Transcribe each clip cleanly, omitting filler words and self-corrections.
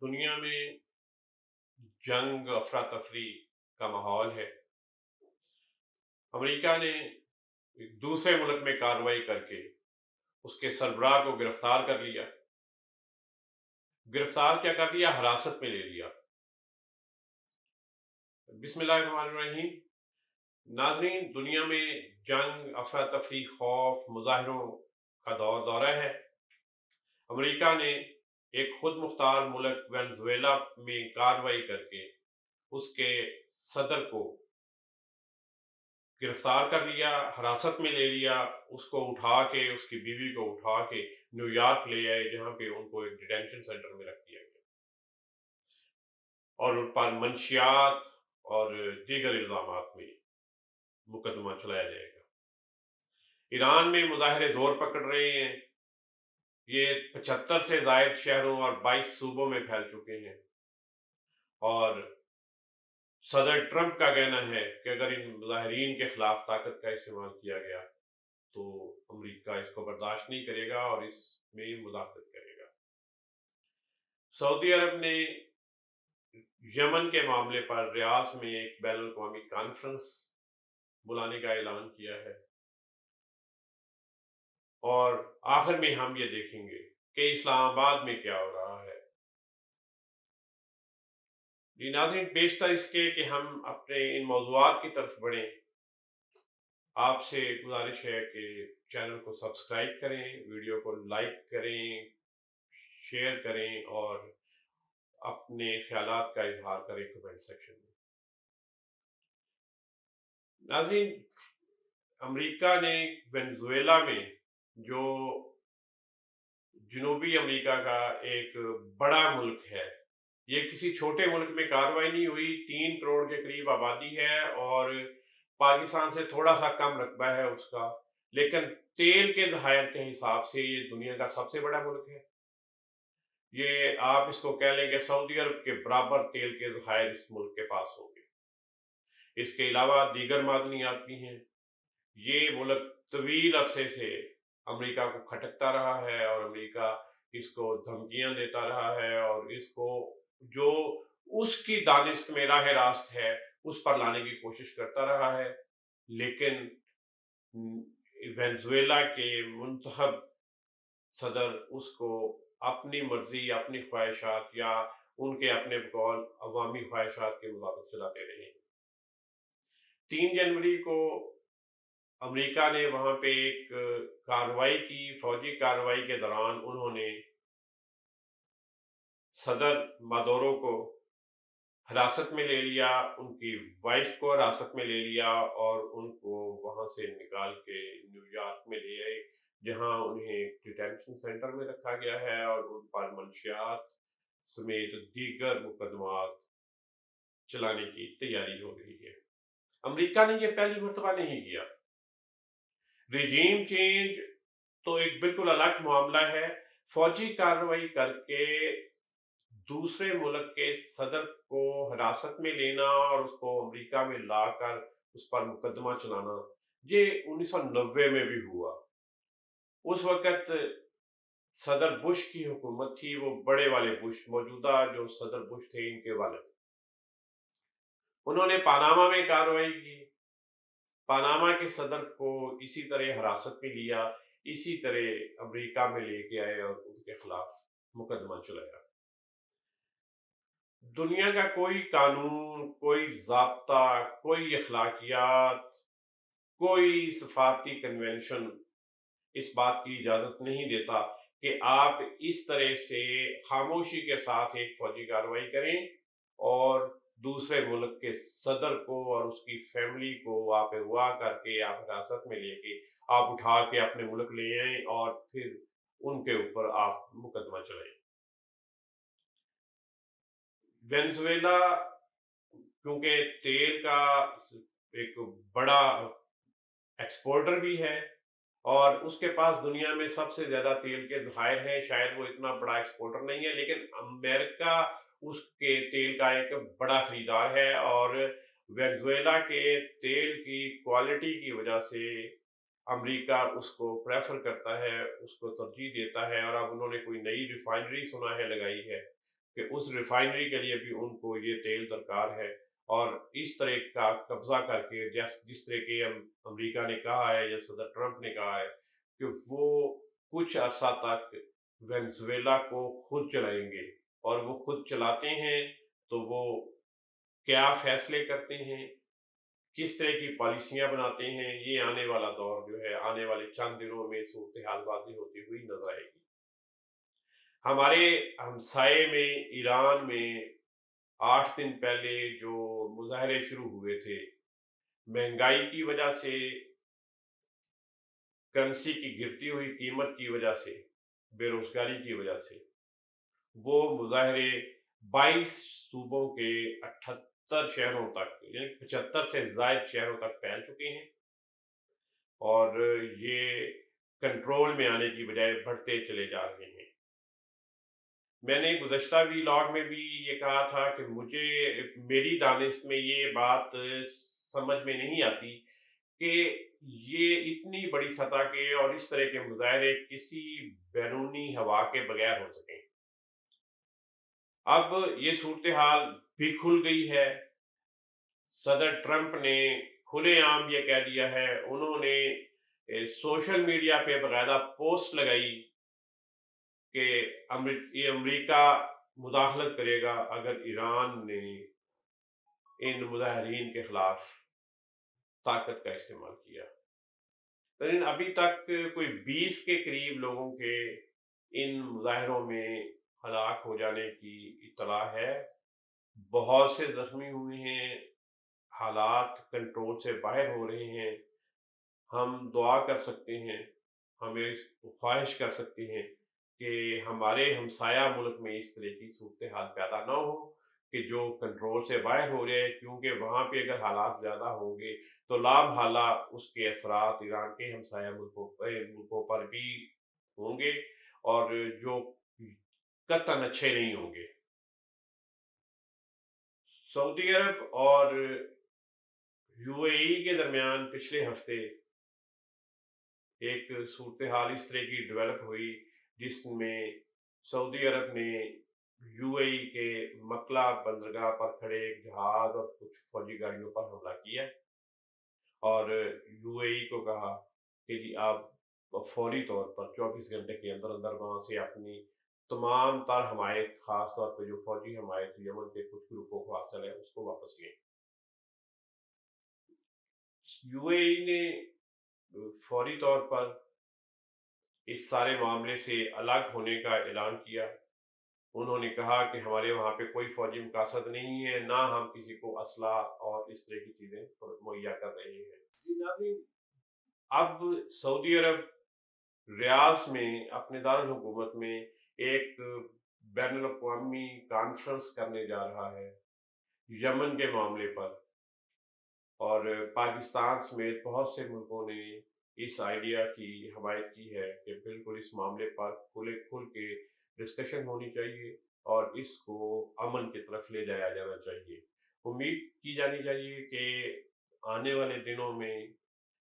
دنیا میں جنگ افراتفری کا ماحول ہے۔ امریکہ نے ایک دوسرے ملک میں کارروائی کر کے اس کے سربراہ کو گرفتار کر لیا۔ گرفتار کیا کر لیا؟ حراست میں لے لیا۔ بسم اللہ الرحمن الرحیم۔ ناظرین، دنیا میں جنگ، افراتفری، خوف، مظاہروں کا دورہ ہے۔ امریکہ نے ایک خود مختار ملک وینزویلا میں کارروائی کر کے اس کے صدر کو گرفتار کر لیا، حراست میں لے لیا، اس کو اٹھا کے، اس کی بیوی کو اٹھا کے نیو یارک لے آئے، جہاں پہ ان کو ایک ڈیٹینشن سینٹر میں رکھ دیا گیا اور ان پر منشیات اور دیگر الزامات میں مقدمہ چلایا جائے گا۔ ایران میں مظاہرے زور پکڑ رہے ہیں۔ یہ 75 سے زائد شہروں اور 22 صوبوں میں پھیل چکے ہیں، اور صدر ٹرمپ کا کہنا ہے کہ اگر ان مظاہرین کے خلاف طاقت کا استعمال کیا گیا تو امریکہ اس کو برداشت نہیں کرے گا اور اس میں مداخلت کرے گا۔ سعودی عرب نے یمن کے معاملے پر ریاض میں ایک بین الاقوامی کانفرنس بلانے کا اعلان کیا ہے، اور آخر میں ہم یہ دیکھیں گے کہ اسلام آباد میں کیا ہو رہا ہے۔ ناظرین، بیشتر اس کے کہ ہم اپنے ان موضوعات کی طرف بڑھیں، آپ سے گزارش ہے کہ چینل کو سبسکرائب کریں، ویڈیو کو لائک کریں، شیئر کریں اور اپنے خیالات کا اظہار کریں کمنٹ سیکشن میں۔ ناظرین، امریکہ نے وینزویلا میں، جو جنوبی امریکہ کا ایک بڑا ملک ہے، یہ کسی چھوٹے ملک میں کارروائی نہیں ہوئی۔ 3 کروڑ کے قریب آبادی ہے اور پاکستان سے تھوڑا سا کم رقبہ ہے اس کا، لیکن تیل کے ذخائر کے حساب سے یہ دنیا کا سب سے بڑا ملک ہے۔ یہ آپ اس کو کہہ لیں کہ سعودی عرب کے برابر تیل کے ذخائر اس ملک کے پاس ہوں گے۔ اس کے علاوہ دیگر معدنیات بھی ہیں۔ یہ ملک طویل عرصے سے امریکہ کو کھٹکتا رہا ہے، اور امریکہ اس کو دھمکیاں دیتا رہا ہے، اور اس کو جو اس کی دانست میں راہ راست ہے اس پر لانے کی کوشش کرتا رہا ہے، لیکن وینزویلا کے منتخب صدر اس کو اپنی مرضی، اپنی خواہشات یا ان کے اپنے بقول عوامی خواہشات کے مطابق چلاتے رہے۔ 3 جنوری کو امریکہ نے وہاں پہ ایک کارروائی کی، فوجی کارروائی کے دوران انہوں نے صدر مادورو کو حراست میں لے لیا، ان کی وائف کو حراست میں لے لیا، اور ان کو وہاں سے نکال کے نیو یارک میں لے آئے، جہاں انہیں ڈیٹینشن سینٹر میں رکھا گیا ہے اور ان پر منشیات سمیت دیگر مقدمات چلانے کی تیاری ہو رہی ہے۔ امریکہ نے یہ پہلی مرتبہ نہیں کیا۔ ریجیم چینج تو ایک بالکل الگ معاملہ ہے۔ فوجی کارروائی کر کے دوسرے ملک کے صدر کو حراست میں لینا اور اس کو امریکہ میں لا کر اس پر مقدمہ چلانا، یہ 1990 میں بھی ہوا۔ اس وقت صدر بش کی حکومت تھی، وہ بڑے والے بش، موجودہ جو صدر بش تھے ان کے والد، انہوں نے پاناما میں کارروائی کی، پاناما کے صدر کو اسی طرح حراست میں لیا، اسی طرح امریکہ میں لے کے آئے اور ان کے خلاف مقدمہ چلایا۔ دنیا کا کوئی قانون، کوئی ضابطہ، کوئی اخلاقیات، کوئی سفارتی کنونشن اس بات کی اجازت نہیں دیتا کہ آپ اس طرح سے خاموشی کے ساتھ ایک فوجی کارروائی کریں اور دوسرے ملک کے صدر کو اور اس کی فیملی کو آپ اغوا کر کے، آپ حراست میں لے کے، آپ اٹھا کے اپنے ملک لے آئیں اور پھر ان کے اوپر آپ مقدمہ چلائیں۔ وینزویلا کیونکہ تیل کا ایک بڑا ایکسپورٹر بھی ہے، اور اس کے پاس دنیا میں سب سے زیادہ تیل کے ذخائر ہیں، شاید وہ اتنا بڑا ایکسپورٹر نہیں ہے، لیکن امریکہ اس کے تیل کا ایک بڑا خریدار ہے، اور وینزویلا کے تیل کی کوالٹی کی وجہ سے امریکہ اس کو پریفر کرتا ہے، اس کو ترجیح دیتا ہے، اور اب انہوں نے کوئی نئی ریفائنری سنا ہے لگائی ہے، کہ اس ریفائنری کے لیے بھی ان کو یہ تیل درکار ہے، اور اس طرح کا قبضہ کر کے جس طرح کے امریکہ نے کہا ہے یا صدر ٹرمپ نے کہا ہے کہ وہ کچھ عرصہ تک وینزویلا کو خود چلائیں گے، اور وہ خود چلاتے ہیں تو وہ کیا فیصلے کرتے ہیں، کس طرح کی پالیسیاں بناتے ہیں، یہ آنے والا دور جو ہے آنے والے چند دنوں میں صورتحال واضح ہوتی ہوئی نظر آئے گی۔ ہمارے ہمسائے میں ایران میں 8 دن پہلے جو مظاہرے شروع ہوئے تھے، مہنگائی کی وجہ سے، کرنسی کی گرتی ہوئی قیمت کی وجہ سے، بے روزگاری کی وجہ سے، وہ مظاہرے 22 صوبوں کے 78 شہروں تک، یعنی 75 سے زائد شہروں تک پھیل چکے ہیں، اور یہ کنٹرول میں آنے کی بجائے بڑھتے چلے جا رہے ہیں۔ میں نے گزشتہ ویلاگ میں بھی یہ کہا تھا کہ میری دانست میں یہ بات سمجھ میں نہیں آتی کہ یہ اتنی بڑی سطح کے اور اس طرح کے مظاہرے کسی بیرونی ہوا کے بغیر ہو سکیں۔ اب یہ صورتحال بھی کھل گئی ہے۔ صدر ٹرمپ نے کھلے عام یہ کہہ دیا ہے، انہوں نے سوشل میڈیا پہ باقاعدہ پوسٹ لگائی کہ یہ امریکہ مداخلت کرے گا اگر ایران نے ان مظاہرین کے خلاف طاقت کا استعمال کیا۔ لیکن ابھی تک کوئی 20 کے قریب لوگوں کے ان مظاہروں میں ہلاک ہو جانے کی اطلاع ہے، بہت سے زخمی ہوئے ہیں، حالات کنٹرول سے باہر ہو رہے ہیں۔ ہم دعا کر سکتے ہیں، ہمیں خواہش کر سکتے ہیں کہ ہمارے ہمسایہ ملک میں اس طرح کی صورتحال پیدا نہ ہو کہ جو کنٹرول سے باہر ہو رہے ہیں، کیونکہ وہاں پہ اگر حالات زیادہ ہوں گے تو لامحالہ اس کے اثرات ایران کے ہمسایہ ملکوں پر بھی ہوں گے، اور جو قطعاً اچھے نہیں ہوں گے۔ سعودی عرب اور یو اے ای کے درمیان پچھلے ہفتے ایک صورتحال اس طرح کی ڈیولپ ہوئی جس میں سعودی عرب نے یو اے ای کے مکلا بندرگاہ پر کھڑے ایک جہاز اور کچھ فوجی گاڑیوں پر حملہ کیا، اور یو اے ای کو کہا کہ جی آپ فوری طور پر 24 گھنٹے کے اندر اندر وہاں سے اپنی تمام تر حمایت، خاص طور پہ جو فوجی حمایت یمن کے کچھ گروپوں کو حاصل ہے، اس کو واپس لیں۔ یو اے ای نے فوری طور پر اس سارے معاملے سے الگ ہونے کا اعلان کیا۔ انہوں نے کہا کہ ہمارے وہاں پہ کوئی فوجی مقاصد نہیں ہے، نہ ہم کسی کو اسلحہ اور اس طرح کی چیزیں مہیا کر رہے ہیں۔ جی ناظرین، اب سعودی عرب ریاض میں اپنے دارالحکومت میں ایک بین الاقوامی کانفرنس کرنے جا رہا ہے یمن کے معاملے پر، اور پاکستان سمیت بہت سے ملکوں نے اس آئیڈیا کی حمایت کی ہے کہ بالکل اس معاملے پر کھل کے ڈسکشن ہونی چاہیے اور اس کو امن کی طرف لے جایا جانا چاہیے۔ امید کی جانی چاہیے کہ آنے والے دنوں میں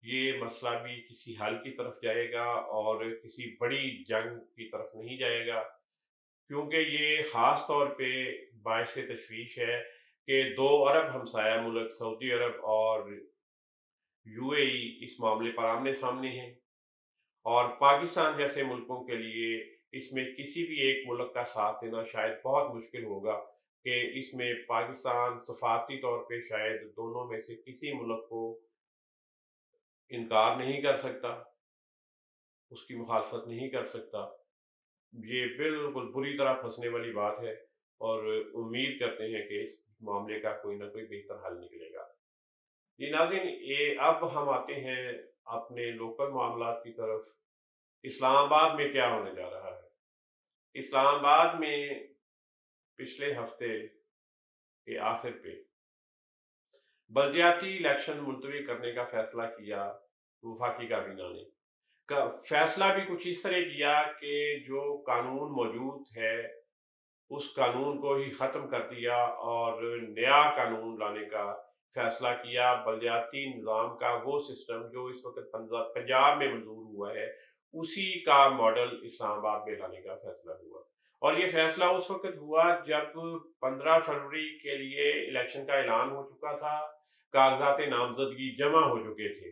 یہ مسئلہ بھی کسی حل کی طرف جائے گا اور کسی بڑی جنگ کی طرف نہیں جائے گا، کیونکہ یہ خاص طور پہ باعث تشویش ہے کہ 2 عرب ہمسایہ ملک سعودی عرب اور یو اے ای اس معاملے پر آمنے سامنے ہیں، اور پاکستان جیسے ملکوں کے لیے اس میں کسی بھی ایک ملک کا ساتھ دینا شاید بہت مشکل ہوگا، کہ اس میں پاکستان سفارتی طور پہ شاید دونوں میں سے کسی ملک کو انکار نہیں کر سکتا، اس کی مخالفت نہیں کر سکتا۔ یہ بالکل بری طرح پھنسنے والی بات ہے، اور امید کرتے ہیں کہ اس معاملے کا کوئی نہ کوئی بہتر حل نکلے گا۔ یہ ناظرین، اب ہم آتے ہیں اپنے لوکل معاملات کی طرف۔ اسلام آباد میں کیا ہونے جا رہا ہے؟ اسلام آباد میں پچھلے ہفتے کے آخر پہ بلدیاتی الیکشن ملتوی کرنے کا فیصلہ کیا وفاقی کابینہ نے۔ فیصلہ بھی کچھ اس طرح کیا کہ جو قانون موجود ہے اس قانون کو ہی ختم کر دیا اور نیا قانون لانے کا فیصلہ کیا۔ بلدیاتی نظام کا وہ سسٹم جو اس وقت پنجاب میں منظور ہوا ہے، اسی کا ماڈل اسلام آباد میں لانے کا فیصلہ ہوا، اور یہ فیصلہ اس وقت ہوا جب 15 فروری کے لیے الیکشن کا اعلان ہو چکا تھا، کاغذات نامزدگی جمع ہو چکے تھے،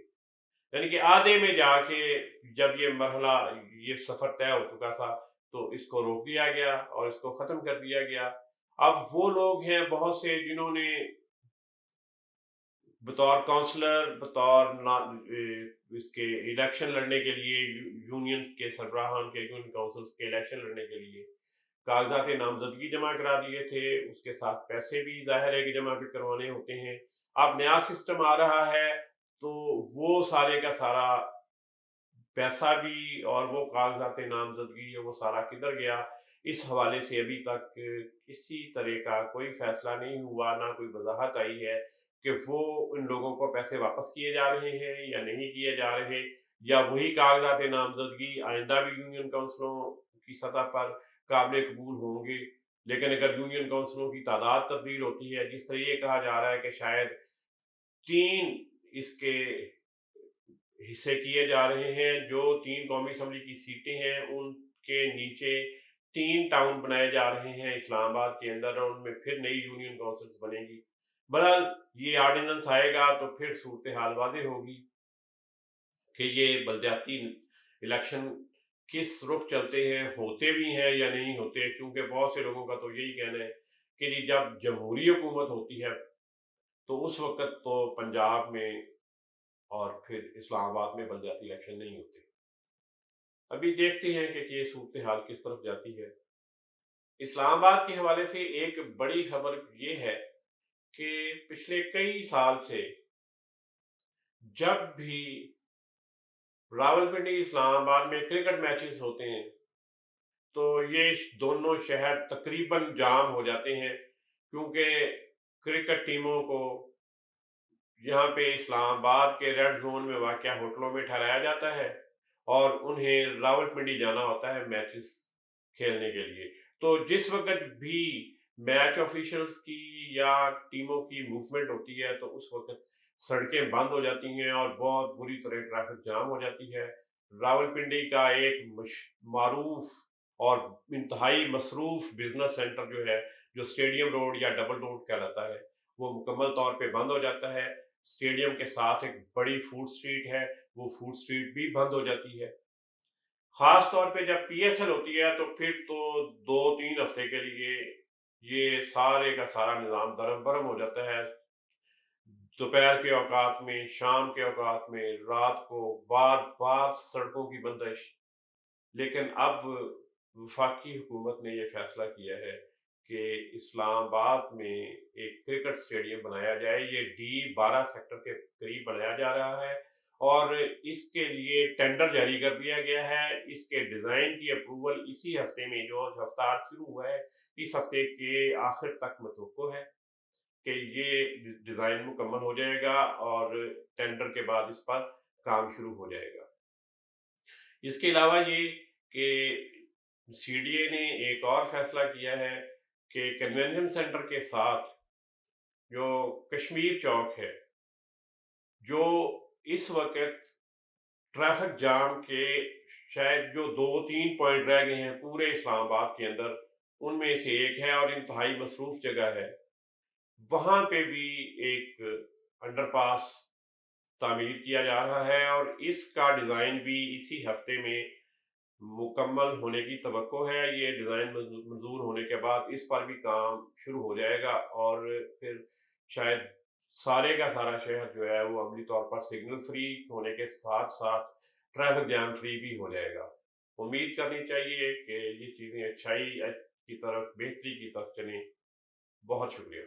یعنی کہ آدھے میں جا کے جب یہ مرحلہ، یہ سفر طے ہو چکا تھا، تو اس کو روک دیا گیا اور اس کو ختم کر دیا گیا۔ اب وہ لوگ ہیں بہت سے جنہوں نے بطور کونسلر، بطور اس کے الیکشن لڑنے کے لیے، یونینز کے سربراہان کے، یونین کونسلز کے الیکشن لڑنے کے لیے کاغذات نامزدگی جمع کرا دیے تھے، اس کے ساتھ پیسے بھی ظاہر ہے کہ جمع بھی کروانے ہوتے ہیں۔ اب نیا سسٹم آ رہا ہے تو وہ سارے کا سارا پیسہ بھی اور وہ کاغذات نامزدگی وہ سارا کدھر گیا، اس حوالے سے ابھی تک کسی طرح کا کوئی فیصلہ نہیں ہوا، نہ کوئی وضاحت آئی ہے کہ وہ ان لوگوں کو پیسے واپس کیے جا رہے ہیں یا نہیں کیے جا رہے، یا وہی کاغذات نامزدگی آئندہ بھی یونین کونسلوں کی سطح پر قابل قبول ہوں گے۔ لیکن اگر یونین کونسلوں کی تعداد تبدیل ہوتی ہے، جس طرح یہ کہا جا رہا ہے کہ شاید 3 اس کے حصے کیے جا رہے ہیں، جو 3 قومی اسمبلی کی سیٹیں ہیں ان کے نیچے 3 ٹاؤن بنائے جا رہے ہیں اسلام آباد کے اندر، اور ان میں پھر نئی یونین کونسلز بنے گی۔ بہرحال یہ آرڈیننس آئے گا تو پھر صورتحال واضح ہوگی کہ یہ بلدیاتی الیکشن کس رخ چلتے ہیں، ہوتے بھی ہیں یا نہیں ہوتے، کیونکہ بہت سے لوگوں کا تو یہی کہنا ہے کہ جی جب جمہوری حکومت ہوتی ہے تو اس وقت تو پنجاب میں اور پھر اسلام آباد میں بلدیاتی الیکشن نہیں ہوتے۔ ابھی دیکھتے ہیں کہ یہ صورتحال کس طرف جاتی ہے۔ اسلام آباد کے حوالے سے ایک بڑی خبر یہ ہے کہ پچھلے کئی سال سے جب بھی راولپنڈی اسلام آباد میں کرکٹ میچز ہوتے ہیں تو یہ دونوں شہر تقریباً جام ہو جاتے ہیں، کیونکہ کرکٹ ٹیموں کو یہاں پہ اسلام آباد کے ریڈ زون میں واقع ہوٹلوں میں ٹھہرایا جاتا ہے اور انہیں راولپنڈی جانا ہوتا ہے میچز کھیلنے کے لیے۔ تو جس وقت بھی میچ آفیشلز کی یا ٹیموں کی موومنٹ ہوتی ہے تو اس وقت سڑکیں بند ہو جاتی ہیں اور بہت بری طرح ٹریفک جام ہو جاتی ہے۔ راولپنڈی کا ایک معروف اور انتہائی مصروف بزنس سینٹر جو ہے، جو اسٹیڈیم روڈ یا ڈبل روڈ کہلاتا ہے، وہ مکمل طور پہ بند ہو جاتا ہے۔ اسٹیڈیم کے ساتھ ایک بڑی فوڈ اسٹریٹ ہے، وہ فوڈ اسٹریٹ بھی بند ہو جاتی ہے۔ خاص طور پہ جب پی ایس ایل ہوتی ہے تو پھر تو 2-3 ہفتے کے لیے یہ سارے کا سارا نظام درم برم ہو جاتا ہے۔ دوپہر کے اوقات میں، شام کے اوقات میں، رات کو بار بار سڑکوں کی بندش۔ لیکن اب وفاقی حکومت نے یہ فیصلہ کیا ہے کہ اسلام آباد میں ایک کرکٹ اسٹیڈیم بنایا جائے، یہ D12 سیکٹر کے قریب بنایا جا رہا ہے اور اس کے لیے ٹینڈر جاری کر دیا گیا ہے۔ اس کے ڈیزائن کی اپروول اسی ہفتے میں، جو ہفتہ آج شروع ہوا ہے، اس ہفتے کے آخر تک متوقع ہے کہ یہ ڈیزائن مکمل ہو جائے گا اور ٹینڈر کے بعد اس پر کام شروع ہو جائے گا۔ اس کے علاوہ یہ کہ سی ڈی اے نے ایک اور فیصلہ کیا ہے کہ کنونشن سینٹر کے ساتھ جو کشمیر چوک ہے، جو اس وقت ٹریفک جام کے شاید جو 2-3 پوائنٹ رہ گئے ہیں پورے اسلام آباد کے اندر، ان میں سے ایک ہے اور انتہائی مصروف جگہ ہے، وہاں پہ بھی ایک انڈر پاس تعمیر کیا جا رہا ہے اور اس کا ڈیزائن بھی اسی ہفتے میں مکمل ہونے کی توقع ہے۔ یہ ڈیزائن منظور ہونے کے بعد اس پر بھی کام شروع ہو جائے گا اور پھر شاید سارے کا سارا شہر جو ہے وہ عملی طور پر سگنل فری ہونے کے ساتھ ساتھ ٹریفک جام فری بھی ہو جائے گا۔ امید کرنی چاہیے کہ یہ چیزیں اچھائی کی طرف، بہتری کی طرف چلیں۔ بہت شکریہ۔